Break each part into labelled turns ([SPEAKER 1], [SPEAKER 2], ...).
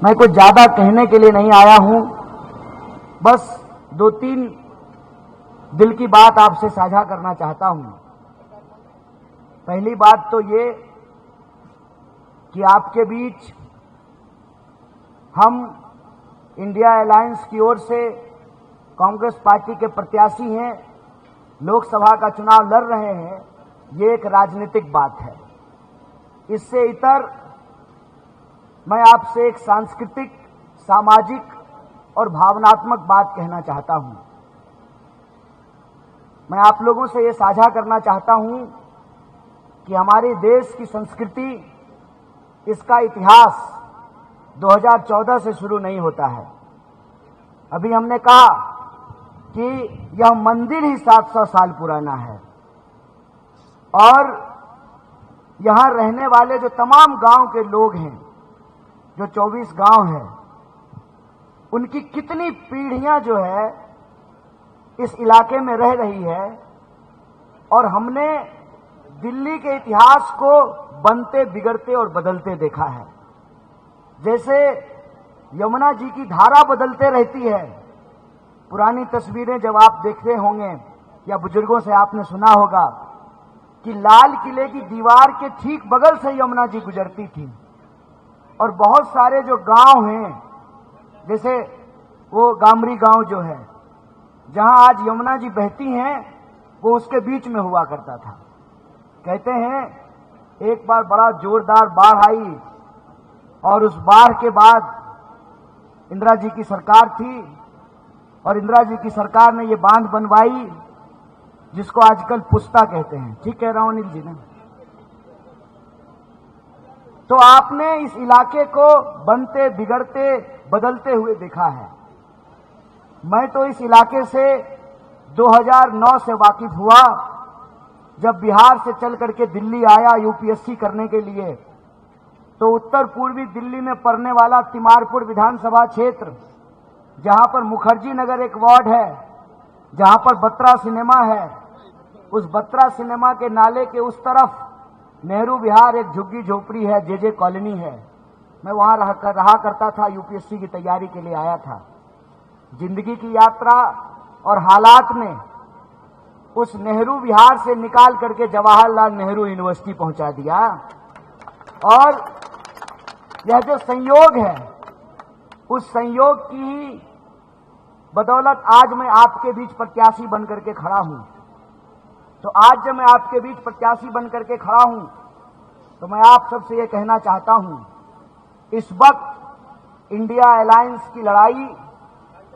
[SPEAKER 1] मैं कुछ ज्यादा कहने के लिए नहीं आया हूं, बस 2-3 दिल की बात आपसे साझा करना चाहता हूं। पहली बात तो ये कि आपके बीच हम इंडिया अलायंस की ओर से कांग्रेस पार्टी के प्रत्याशी हैं, लोकसभा का चुनाव लड़ रहे हैं, ये एक राजनीतिक बात है। इससे इतर मैं आपसे एक सांस्कृतिक, सामाजिक और भावनात्मक बात कहना चाहता हूं। मैं आप लोगों से ये साझा करना चाहता हूं कि हमारे देश की संस्कृति, इसका इतिहास 2014 से शुरू नहीं होता है। अभी हमने कहा कि यह मंदिर ही 700 साल पुराना है और यहां रहने वाले जो तमाम गांव के लोग हैं, जो 24 गांव हैं, उनकी कितनी पीढ़ियां जो है इस इलाके में रह रही है और हमने दिल्ली के इतिहास को बनते, बिगड़ते और बदलते देखा है। जैसे यमुना जी की धारा बदलते रहती है। पुरानी तस्वीरें जब आप देखते होंगे या बुजुर्गों से आपने सुना होगा कि लाल किले की दीवार के ठीक बगल से यमुना जी गुजरती थी और बहुत सारे जो गांव हैं, जैसे वो गामरी गांव जो है, जहां आज यमुना जी बहती हैं, वो उसके बीच में हुआ करता था। कहते हैं एक बार बड़ा जोरदार बाढ़ आई और उस बाढ़ के बाद इंदिरा जी की सरकार थी और इंदिरा जी की सरकार ने ये बांध बनवाई जिसको आजकल पुस्ता कहते हैं। ठीक कह रहा हूं अनिल जी ने? तो आपने इस इलाके को बनते, बिगड़ते, बदलते हुए देखा है। मैं तो इस इलाके से 2009 से वाकिफ हुआ, जब बिहार से चल करके दिल्ली आया यूपीएससी करने के लिए। तो उत्तर पूर्वी दिल्ली में पड़ने वाला तिमारपुर विधानसभा क्षेत्र, जहां पर मुखर्जी नगर एक वार्ड है, जहां पर बत्रा सिनेमा है, उस बत्रा सिनेमा के नाले के उस तरफ नेहरू विहार एक झुग्गी झोपड़ी है, जेजे कॉलोनी है। मैं वहां रहा करता था, यूपीएससी की तैयारी के लिए आया था। जिंदगी की यात्रा और हालात ने उस नेहरू विहार से निकाल करके जवाहरलाल नेहरू यूनिवर्सिटी पहुंचा दिया। और यह जो संयोग है, उस संयोग की ही बदौलत आज मैं आपके बीच प्रत्याशी बनकर के खड़ा हूं। तो आज जब मैं आपके बीच प्रत्याशी बनकर के खड़ा हूं, तो मैं आप सबसे ये कहना चाहता हूं, इस वक्त इंडिया अलायंस की लड़ाई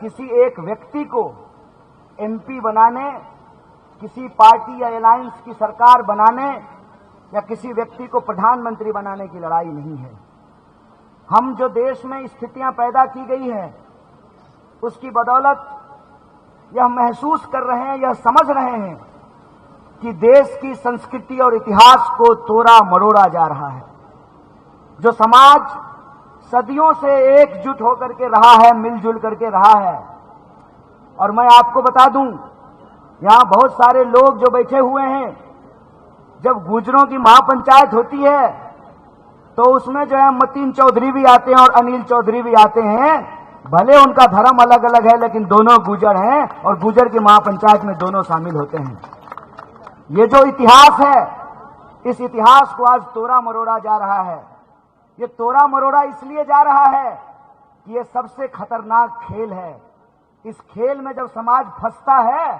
[SPEAKER 1] किसी एक व्यक्ति को एमपी बनाने, किसी पार्टी या अलायंस की सरकार बनाने या किसी व्यक्ति को प्रधानमंत्री बनाने की लड़ाई नहीं है। हम जो देश में स्थितियां पैदा की गई है, उसकी बदौलत यह महसूस कर रहे हैं, यह समझ रहे हैं कि देश की संस्कृति और इतिहास को तोड़ा मरोड़ा जा रहा है। जो समाज सदियों से एकजुट होकर के रहा है, मिलजुल करके रहा है। और मैं आपको बता दूं, यहां बहुत सारे लोग जो बैठे हुए हैं, जब गुजरों की महापंचायत होती है तो उसमें जो है मतीन चौधरी भी आते हैं और अनिल चौधरी भी आते हैं। भले उनका धर्म अलग अलग है, लेकिन दोनों गुजर हैं और गुजर की महापंचायत में दोनों शामिल होते हैं। ये जो इतिहास है, इस इतिहास को आज तोड़ा मरोड़ा जा रहा है। ये तोड़ा मरोड़ा इसलिए जा रहा है कि ये सबसे खतरनाक खेल है। इस खेल में जब समाज फंसता है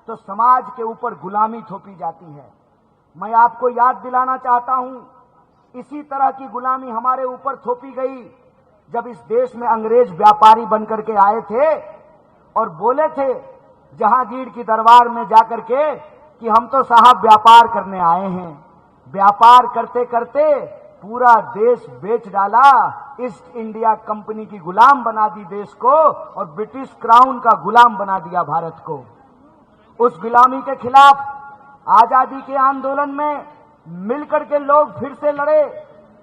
[SPEAKER 1] तो समाज के ऊपर गुलामी थोपी जाती है। मैं आपको याद दिलाना चाहता हूं, इसी तरह की गुलामी हमारे ऊपर थोपी गई जब इस देश में अंग्रेज व्यापारी बनकर के आए थे और बोले थे जहांगीर की दरबार में जाकर के कि हम तो साहब व्यापार करने आए हैं। व्यापार करते करते पूरा देश बेच डाला, ईस्ट इंडिया कंपनी की गुलाम बना दी देश को और ब्रिटिश क्राउन का गुलाम बना दिया भारत को। उस गुलामी के खिलाफ आजादी के आंदोलन में मिलकर के लोग फिर से लड़े।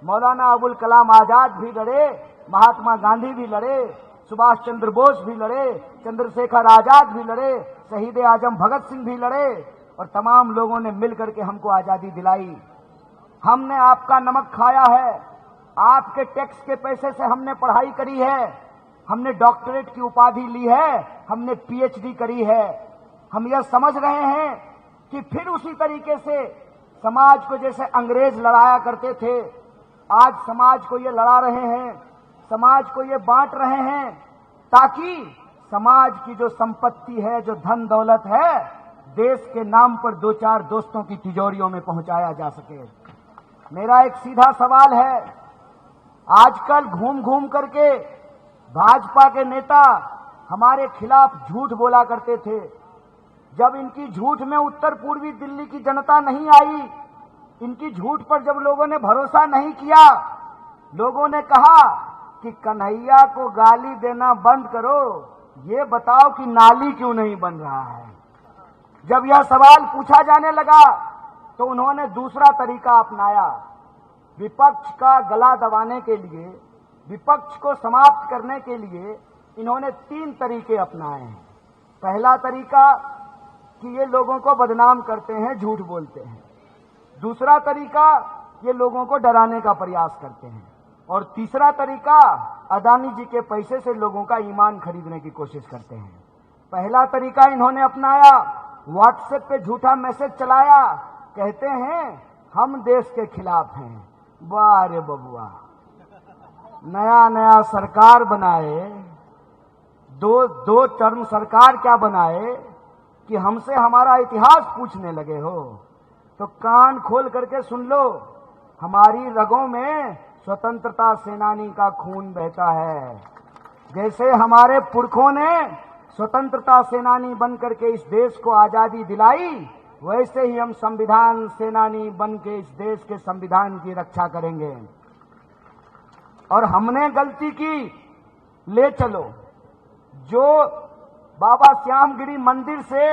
[SPEAKER 1] मौलाना अबुल कलाम आजाद भी लड़े, महात्मा गांधी भी लड़े, सुभाष चंद्र बोस भी लड़े, चंद्रशेखर आजाद भी लड़े, शहीद आजम भगत सिंह भी लड़े और तमाम लोगों ने मिलकर के हमको आजादी दिलाई। हमने आपका नमक खाया है, आपके टैक्स के पैसे से हमने पढ़ाई करी है, हमने डॉक्टरेट की उपाधि ली है, हमने पीएचडी करी है। हम यह समझ रहे हैं कि फिर उसी तरीके से समाज को जैसे अंग्रेज लड़ाया करते थे, आज समाज को ये लड़ा रहे हैं, समाज को ये बांट रहे हैं, ताकि समाज की जो संपत्ति है, जो धन दौलत है, देश के नाम पर दो चार दोस्तों की तिजोरियों में पहुंचाया जा सके। मेरा एक सीधा सवाल है, आजकल घूम घूम करके भाजपा के नेता हमारे खिलाफ झूठ बोला करते थे। जब इनकी झूठ में उत्तर पूर्वी दिल्ली की जनता नहीं आई, इनकी झूठ पर जब लोगों ने भरोसा नहीं किया, लोगों ने कहा कि कन्हैया को गाली देना बंद करो, ये बताओ कि नाली क्यों नहीं बन रहा है। जब यह सवाल पूछा जाने लगा तो उन्होंने दूसरा तरीका अपनाया। विपक्ष का गला दबाने के लिए, विपक्ष को समाप्त करने के लिए इन्होंने 3 तरीके अपनाए हैं। पहला तरीका कि ये लोगों को बदनाम करते हैं, झूठ बोलते हैं। दूसरा तरीका, ये लोगों को डराने का प्रयास करते हैं। और तीसरा तरीका, अदानी जी के पैसे से लोगों का ईमान खरीदने की कोशिश करते हैं। पहला तरीका इन्होंने अपनाया, व्हाट्सएप पे झूठा मैसेज चलाया, कहते हैं हम देश के खिलाफ हैं। वाह रे बबुआ, नया नया सरकार बनाए, दो टर्म सरकार क्या बनाए कि हमसे हमारा इतिहास पूछने लगे हो। तो कान खोल करके सुन लो, हमारी रगों में स्वतंत्रता सेनानी का खून बहता है। जैसे हमारे पुरखों ने स्वतंत्रता सेनानी बनकर के इस देश को आजादी दिलाई, वैसे ही हम संविधान सेनानी बन के इस देश के संविधान की रक्षा करेंगे। और हमने गलती की, ले चलो, जो बाबा श्यामगिरी मंदिर से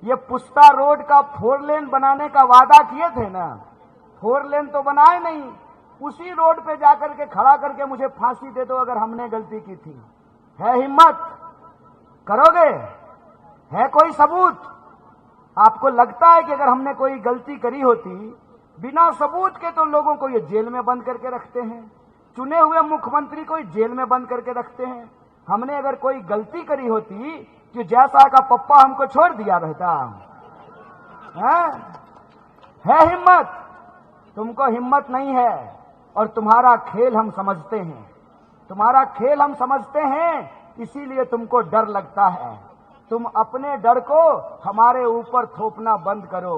[SPEAKER 1] ये पुस्ता रोड का 4 लेन बनाने का वादा किए थे ना, 4 लेन तो बनाए नहीं, उसी रोड पे जाकर के खड़ा करके मुझे फांसी दे दो अगर हमने गलती की थी। है हिम्मत? करोगे? है कोई सबूत? आपको लगता है कि अगर हमने कोई गलती करी होती, बिना सबूत के तो लोगों को ये जेल में बंद करके रखते हैं, चुने हुए मुख्यमंत्री को जेल में बंद करके रखते हैं। हमने अगर कोई गलती करी होती कि जैसा का पप्पा हमको छोड़ दिया रहता। है हिम्मत? तुमको हिम्मत नहीं है, और तुम्हारा खेल हम समझते हैं, तुम्हारा खेल हम समझते हैं, इसीलिए तुमको डर लगता है। तुम अपने डर को हमारे ऊपर थोपना बंद करो,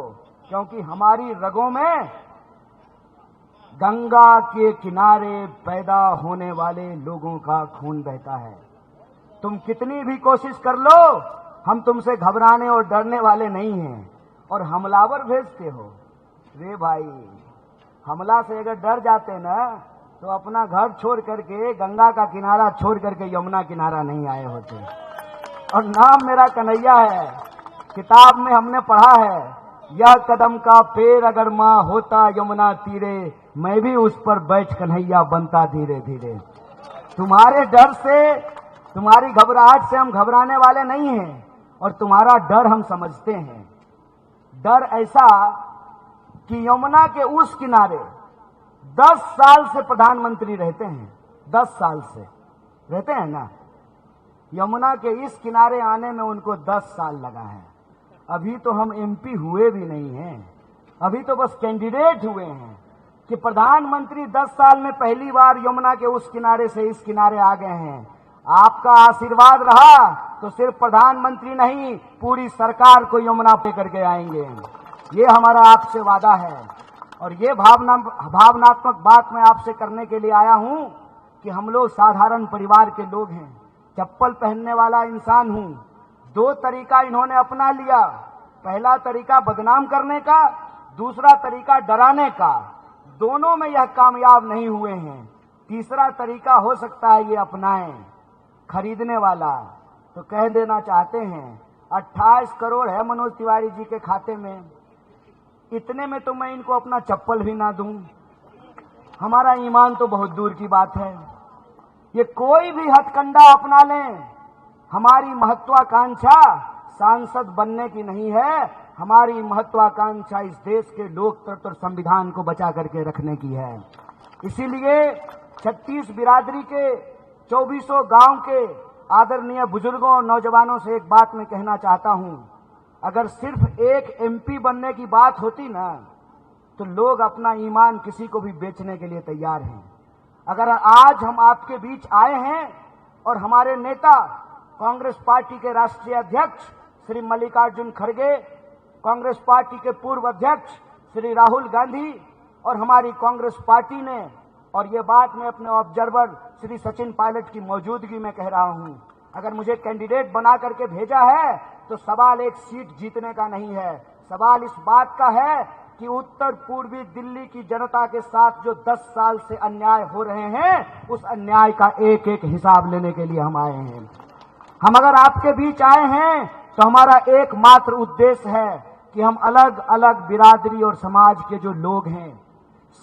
[SPEAKER 1] क्योंकि हमारी रगों में गंगा के किनारे पैदा होने वाले लोगों का खून बहता है। तुम कितनी भी कोशिश कर लो, हम तुमसे घबराने और डरने वाले नहीं हैं। और हमलावर भेजते हो, रे भाई, हमला से अगर डर जाते ना तो अपना घर छोड़ करके, गंगा का किनारा छोड़ करके यमुना किनारा नहीं आए होते। और नाम मेरा कन्हैया है, किताब में हमने पढ़ा है, यह कदम का पेड़ अगर माँ होता यमुना तीरे, मैं भी उस पर बैठ कन्हैया बनता धीरे धीरे। तुम्हारे डर से, तुम्हारी घबराहट से हम घबराने वाले नहीं हैं, और तुम्हारा डर हम समझते हैं। डर ऐसा कि यमुना के उस किनारे 10 साल से प्रधानमंत्री रहते हैं, 10 साल से रहते हैं ना। यमुना के इस किनारे आने में उनको 10 साल लगा है। अभी तो हम एमपी हुए भी नहीं हैं, अभी तो बस कैंडिडेट हुए हैं कि प्रधानमंत्री 10 साल में पहली बार यमुना के उस किनारे से इस किनारे आ गए हैं। आपका आशीर्वाद रहा तो सिर्फ प्रधानमंत्री नहीं, पूरी सरकार को यमुना पे करके आएंगे। ये हमारा आपसे वादा है। और ये भावनात्मक बात मैं आपसे करने के लिए आया हूं कि हम लोग साधारण परिवार के लोग हैं, चप्पल पहनने वाला इंसान हूं। 2 तरीका इन्होंने अपना लिया, पहला तरीका बदनाम करने का, दूसरा तरीका डराने का। दोनों में यह कामयाब नहीं हुए हैं। तीसरा तरीका हो सकता है ये अपनाएं, खरीदने वाला। तो कह देना चाहते हैं 28 करोड़ है मनोज तिवारी जी के खाते में, इतने में तो मैं इनको अपना चप्पल भी ना दूं। हमारा ईमान तो बहुत दूर की बात है। ये कोई भी हथकंडा अपना लें, हमारी महत्वाकांक्षा सांसद बनने की नहीं है, हमारी महत्वाकांक्षा इस देश के लोकतंत्र और संविधान को बचा करके रखने की है। इसीलिए 36 बिरादरी के 2400 गांव के आदरणीय बुजुर्गों और नौजवानों से एक बात मैं कहना चाहता हूं। अगर सिर्फ एक एमपी बनने की बात होती ना, तो लोग अपना ईमान किसी को भी बेचने के लिए तैयार हैं। अगर आज हम आपके बीच आए हैं और हमारे नेता कांग्रेस पार्टी के राष्ट्रीय अध्यक्ष श्री मल्लिकार्जुन खड़गे, कांग्रेस पार्टी के पूर्व अध्यक्ष श्री राहुल गांधी और हमारी कांग्रेस पार्टी ने, और ये बात मैं अपने ऑब्जर्वर श्री सचिन पायलट की मौजूदगी में कह रहा हूं, अगर मुझे कैंडिडेट बना करके भेजा है तो सवाल एक सीट जीतने का नहीं है, सवाल इस बात का है कि उत्तर पूर्वी दिल्ली की जनता के साथ जो 10 साल से अन्याय हो रहे हैं, उस अन्याय का एक एक हिसाब लेने के लिए हम आए हैं। हम अगर आपके बीच आए हैं तो हमारा एकमात्र उद्देश्य है कि हम अलग अलग बिरादरी और समाज के जो लोग हैं,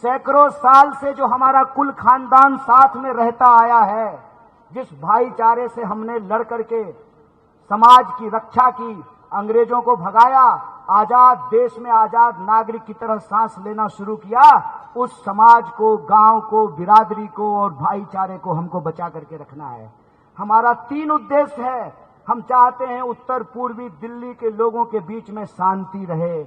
[SPEAKER 1] सैकड़ों साल से जो हमारा कुल खानदान साथ में रहता आया है, जिस भाईचारे से हमने लड़ करके समाज की रक्षा की, अंग्रेजों को भगाया, आजाद देश में आजाद नागरिक की तरह सांस लेना शुरू किया, उस समाज को, गांव को, बिरादरी को और भाईचारे को हमको बचा करके रखना है। हमारा 3 उद्देश्य है। हम चाहते हैं उत्तर पूर्वी दिल्ली के लोगों के बीच में शांति रहे।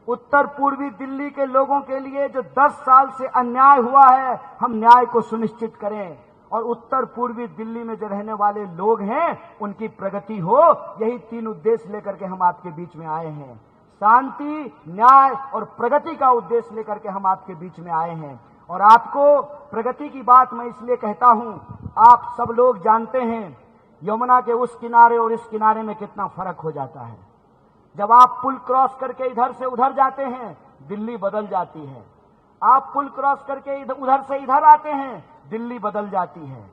[SPEAKER 1] उत्तर पूर्वी दिल्ली के लोगों के लिए जो 10 साल से अन्याय हुआ है, हम न्याय को सुनिश्चित करें और उत्तर पूर्वी दिल्ली में जो रहने वाले लोग हैं उनकी प्रगति हो। यही 3 उद्देश्य लेकर के हम आपके बीच में आए हैं। शांति, न्याय और प्रगति का उद्देश्य लेकर के हम आपके बीच में आए हैं। और आपको प्रगति की बात मैं इसलिए कहता हूं, आप सब लोग जानते हैं यमुना के उस किनारे और इस किनारे में कितना फर्क हो जाता है। जब आप पुल क्रॉस करके इधर से उधर जाते हैं, दिल्ली बदल जाती है। आप पुल क्रॉस करके उधर से इधर आते हैं, दिल्ली बदल जाती है।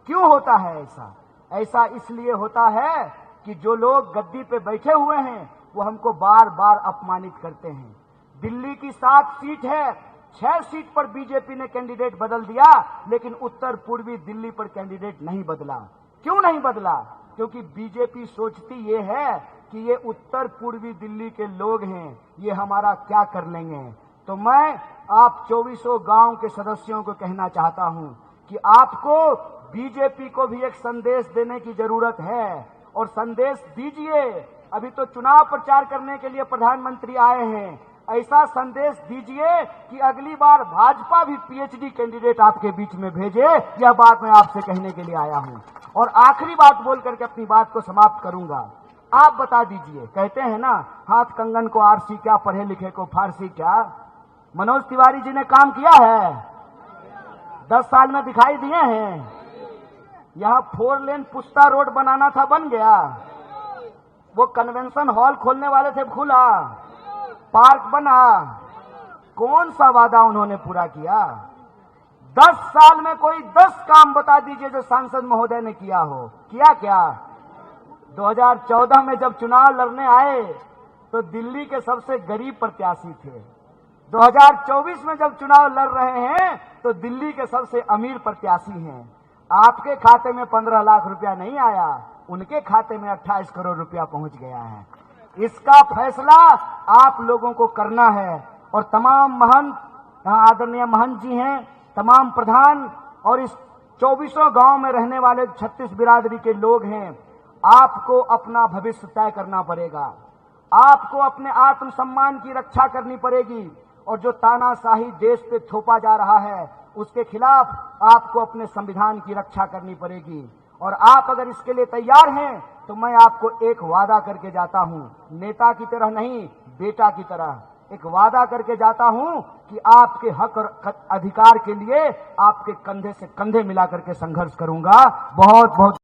[SPEAKER 1] क्यों होता है ऐसा? ऐसा इसलिए होता है कि जो लोग गद्दी पे बैठे हुए हैं वो हमको बार बार अपमानित करते हैं। दिल्ली की 7 सीट है, 6 सीट पर बीजेपी ने कैंडिडेट बदल दिया, लेकिन उत्तर पूर्वी दिल्ली पर कैंडिडेट नहीं बदला। क्यों नहीं बदला? क्योंकि बीजेपी सोचती ये है कि ये उत्तर पूर्वी दिल्ली के लोग हैं, ये हमारा क्या कर लेंगे। तो मैं आप 2400 गांव के सदस्यों को कहना चाहता हूं कि आपको बीजेपी को भी एक संदेश देने की जरूरत है, और संदेश दीजिए। अभी तो चुनाव प्रचार करने के लिए प्रधानमंत्री आए हैं, ऐसा संदेश दीजिए कि अगली बार भाजपा भी पीएचडी कैंडिडेट आपके बीच में भेजे। यह बात मैं आपसे कहने के लिए आया हूं। और आखिरी बात बोल करके अपनी बात को समाप्त करूंगा। आप बता दीजिए, कहते हैं ना, हाथ कंगन को आरसी क्या, पढ़े लिखे को फारसी क्या। मनोज तिवारी जी ने काम किया है? 10 साल में दिखाई दिए हैं? यहां 4 लेन पुस्ता रोड बनाना था, बन गया। वो कन्वेंशन हॉल खोलने वाले थे, खुला। पार्क बना। कौन सा वादा उन्होंने पूरा किया? 10 साल में कोई 10 काम बता दीजिए जो सांसद महोदय ने किया हो। किया क्या? 2014 में जब चुनाव लड़ने आए तो दिल्ली के सबसे गरीब प्रत्याशी थे। 2024 में जब चुनाव लड़ रहे हैं तो दिल्ली के सबसे अमीर प्रत्याशी हैं। आपके खाते में 15 लाख रुपया नहीं आया, उनके खाते में 28 करोड़ रुपया पहुंच गया है। इसका फैसला आप लोगों को करना है। और तमाम महंत, यहाँ आदरणीय महंत जी हैं, तमाम प्रधान और इस 2400 गांव में रहने वाले 36 बिरादरी के लोग हैं, आपको अपना भविष्य तय करना पड़ेगा। आपको अपने आत्मसम्मान की रक्षा करनी पड़ेगी, और जो तानाशाही देश पे थोपा जा रहा है उसके खिलाफ आपको अपने संविधान की रक्षा करनी पड़ेगी। और आप अगर इसके लिए तैयार हैं तो मैं आपको एक वादा करके जाता हूं, नेता की तरह नहीं, बेटा की तरह एक वादा करके जाता हूं कि आपके हक और अधिकार के लिए आपके कंधे से कंधे मिला करके संघर्ष करूंगा। बहुत बहुत